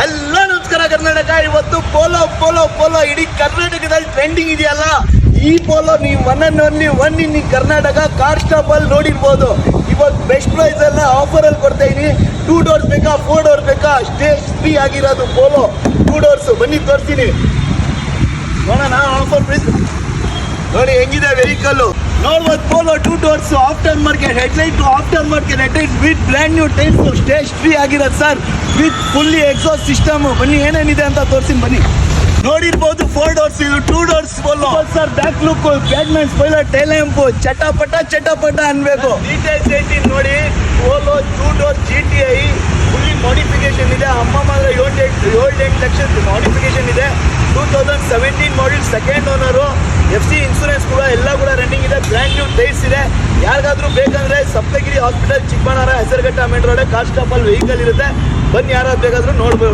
ಎಲ್ಲ ನಮಸ್ಕಾರ ಕರ್ನಾಟಕ. ಇವತ್ತು ಪೋಲೋ ಪೋಲೋ ಪೋಲೋ ಇಡೀ ಕರ್ನಾಟಕದಲ್ಲಿ ಟ್ರೆಂಡಿಂಗ್ ಇದೆಯಲ್ಲ. ಈ ಪೋಲೋ ನೀವು one in Karnataka car stop ಅಲ್ಲಿ ನೋಡಿರ್ಬೋದು. ಇವತ್ತು ಬೆಸ್ಟ್ ಪ್ರೈಸ್ ಎಲ್ಲ ಆಫರ್ ಅಲ್ಲಿ ಕೊಡ್ತಾ ಇದೀನಿ. 2 ಡೋರ್ಸ್ ಬೇಕಾ 4 ಡೋರ್ ಬೇಕಾ ಸ್ಟೇಜ್ ಫ್ರೀ ಆಗಿರೋದು ಪೋಲೋ 2 ಡೋರ್ಸ್. ಬನ್ನಿ ತೋರಿಸ್ತೀನಿ ನೋಡೋಣ. ಆಫರ್ ಪ್ರೈಸ್ ನೋಡಿ ಹೆಂಗಿದೆ ವೆಹಿಕಲ್ ನೋಡ್ಬೋದು. Polo 2 doors aftermarket headlight with brand new tyres stage free ಆಗಿರೋದು sir. With fully exhaust system. ಬನ್ನಿ ಏನೇನಿದೆ ಅಂತ ತೋರಿಸ್ತೀನಿ ಬನ್ನಿ. ನೋಡಿರ್ಬೋದು 4 ಡೋರ್ಸ್, ಇದು 2 doors Polo sir. Back look, Batman spoiler, tail lamp ಚಟಪಟ ಅನ್ಬೇಕು. ಡೀಟೇಲ್ಸ್ ಹೇಳ್ತೀನಿ ನೋಡಿ. Polo 2 door GTI fully modification ಇದೆ. ಅಮ್ಮಮ್ಮ 7-8 ಲಕ್ಷದ ಮಾಡಿಫಿಕೇಶನ್ ಇದೆ. 2017 model, second owner. FC insurance ಕೂಡ ಎಲ್ಲ ಕೂಡ ರನ್ನಿಂಗ್ ಇದೆ. ಬ್ರ್ಯಾಂಡ್ ನ್ಯೂ ಟೈರ್ಸ್ ಇದೆ. ಯಾರಿಗಾದ್ರೂ ಬೇಕಂದ್ರೆ Saptagiri hospital, Chikkaballapur, Hesaraghatta main road car stop ಅಲ್ಲಿ ವೆಹಿಕಲ್ ಇರುತ್ತೆ. ಬನ್ನಿ ಯಾರಾದ್ರು ಬೇಕಾದ್ರೂ ನೋಡ್ಬೋದು.